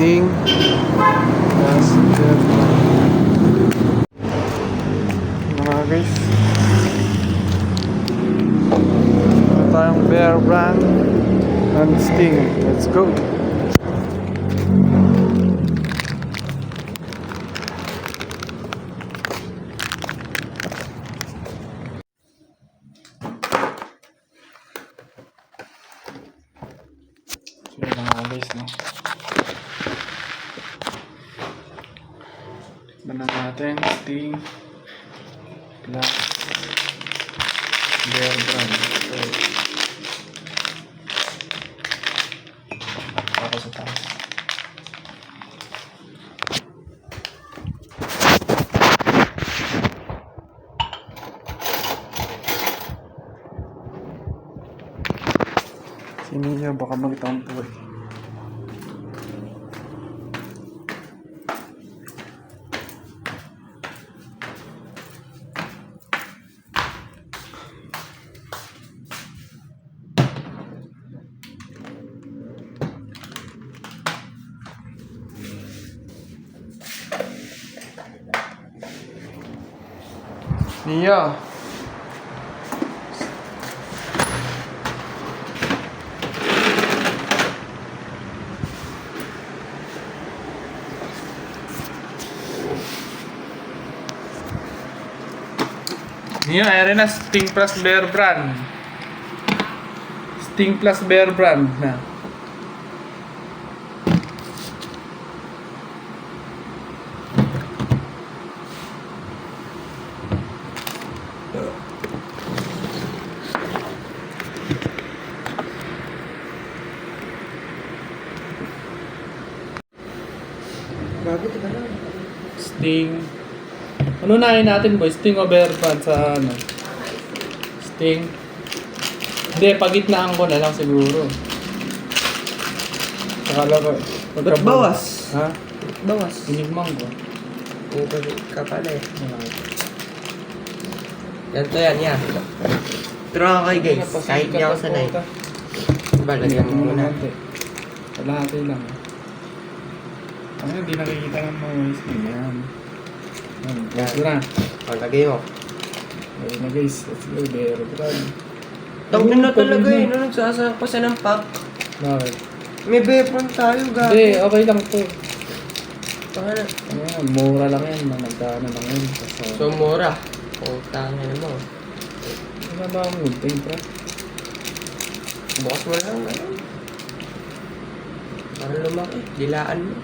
Sting plus Bear Brand. Mga guys, meron tayong Bear Brand and Sting. Let's go. Mga guys, no? Banan natin Sting plus Bear Brand. So, ako sa taas. Sino niya baka magtampo eh. Nia. Nia, ayan na Sting plus Bear Brand. Sting plus Bear Brand na. Sting. Ano nahin natin boy? Sting o Bear Brand sa ano? Sting. Hindi, pagitnaan ko na lang siguro. Akala ko. Ba't bawas? Ha? Bawas. Inigmang ko. Uber ka pala eh. Ganito yan. Pero ako kayo guys, kahit di ako sanay. Balagyan mo muna. Kalahati lang. Ano, hindi nakikita ng mga guys. Yan. Let's go na. Lagay mo. Ayun na guys, let's go. Bear Brand. Tawag na talaga eh, nung nagsasarap pa siya ng pack. Bakit? May bepon tayo, gabi. Hindi, okay lang to. Paano? Ayan, mura lang yan. Nagkano lang yun. So, mura. Utang na mo. Ano ba ang gunting, pre? Bukas mo lang, ano? Para lumaki. Dilaan mo.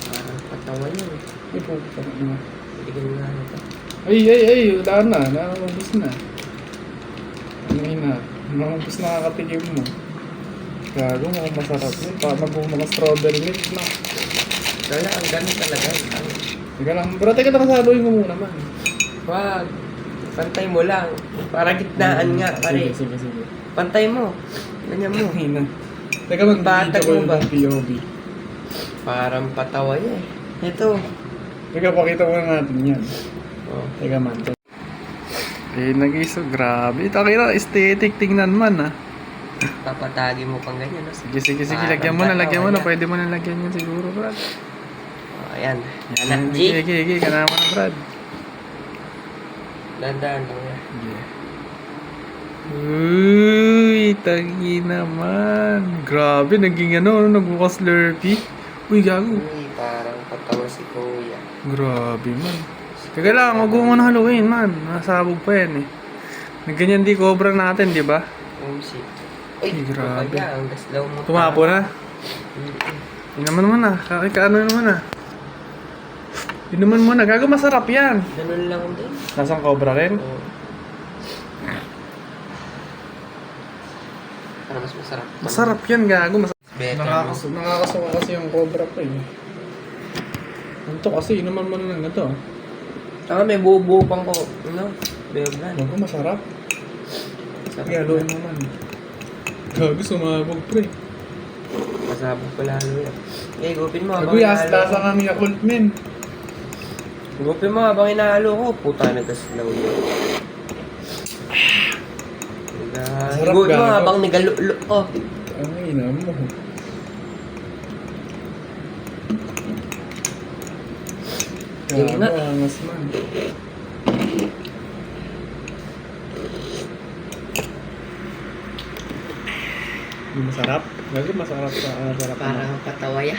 Parang patawan yun. Ay, pupunta na. Hindi ko nga ito. Ay, wala na. Nakakabos na. Ano yun na? Nakakabos na kakatikim mo. Gago, mukhang masarap yun. Parang mga strawberry milk na. Kaya, ang ganun talaga. Teka lang, bro, teka lang, kasaluhin mo muna man. Wag. Pantay mo lang. Para gitnaan nga, pare. Sige. Pantay mo. Ganyan mo. Ay na. Teka, mag-video ko mo ba? yung POV. Parang patawa eh. Ito. Teka, pakita mo na natin yan. Oh. Teka man. Eh, nag-iso, grabe. Ito, kita, aesthetic, tingnan man, ha. Papatagi mo pang ganyan. No? Sige, lagyan mo na. Pwede mo na lagyan yan siguro, Brad. Oh, ayan. Anak G. Sige, kanama na, Brad. Dandaan lang yan. Yeah. Uy, tangi naman. Grabe, naging nagbukas Slurpee. Uy, gago. Uy, parang patawa si Kuya. Grabe, man. Teka lang, wag mo na Halloween, man. Nasabog pa yan, eh. Nagganyan di cobra natin, di ba? Umsi. Uy, grabe. Kaya, ang gaslaw mo. Tumapo na. Yun naman na. Kaano naman na. Yun naman muna. Gago, masarap yan. Ganun lang din. Nasang cobra rin? Oo. Para mas masarap. Masarap yan, gago. Better. Nakakasuka kasi yung cobra ko, eh. Anto kasi, inuman mo na lang ito. May buo-buo pang ko. Ano? Beogran. Gago, masarap. Masarap. Galoy naman. Gago, sumabog, pre. Masabog pala lalo yan. Gupin mo Gago, lasa nga may Yakult, men. Gupin mo habang inahalo ko. Puta, nagkaslaw yun. Sarap, Higuin mo gago. habang nigalulo ko. Ang ina mo. Yun nga. Gago, angas man. Yung masarap? Gago, masarap sa sarap Para naman. patawaya.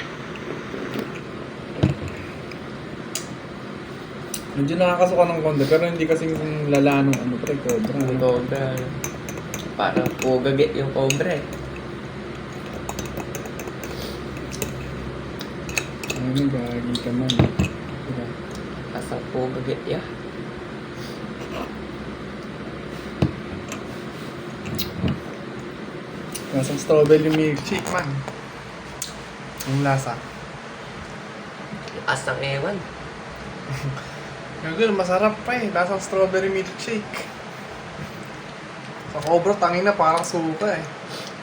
Medyo nakakasuka ng konti, pero hindi kasing lala nung ano, pre, cobra. Ang cobra. Parang pugagit yung cobra eh. Ano, gagi ka man. Diba? Kasang pugagit ya. Lasang strawberry milkshake man. Yung lasa. Asang ewan. Gago, masarap pa eh. Lasang strawberry milkshake. Sa cobra, tangina parang suka eh.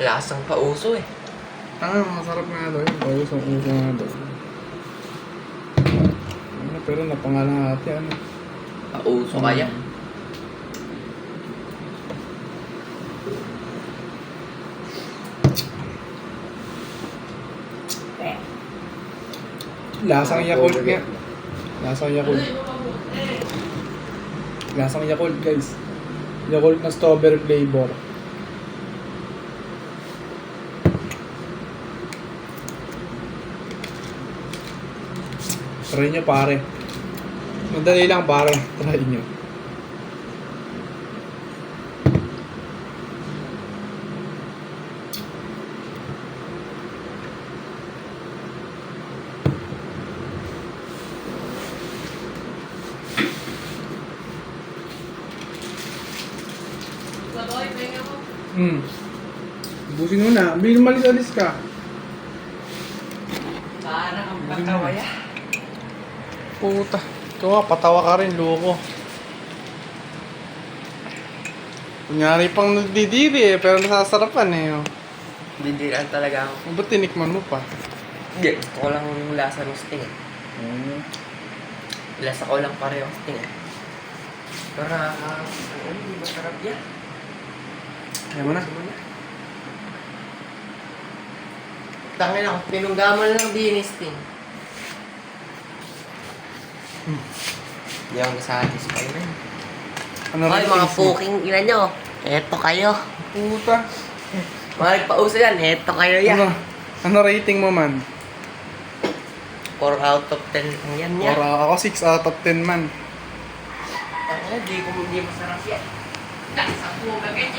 Lasang pauso eh. Masarap nga daw yun. Pausong-uso nga daw. Ano, pero napangalahati ano. Pauso kaya. Lasang Yakult nga. Lasang Yakult. Lasang Yakult guys. Yakult na strawberry flavor. Try nyo pare. Madali lang pare. Try nyo. Busin mo na. Bili malis-alis ka. Para kang patawaya. Puta. Ikaw nga, patawa ka rin, loko. Kunyari pang nagdidiri eh, pero nasasarapan eh. Oh. Didiran talaga ako. Ba't tinikman mo pa? Hindi, gusto ko lang yung lasa ng sting eh. Lasa ko lang pareho ng sting eh. Pero hindi masarap yan. Ayaw mo na. Tangin ako, pinunggaman lang din ni sting. Hindi ako nasatisfy na yun. Ano Ay, rin mga taste mo? puking ina nyo. Eto kayo. Puta. Mga nagpauso yan, eto kayo yan. Ano rating mo man? 4 out of 10 lang yan yan. Ako 6 out of 10 man. Hindi masarap yan. Nasa puga ganyan.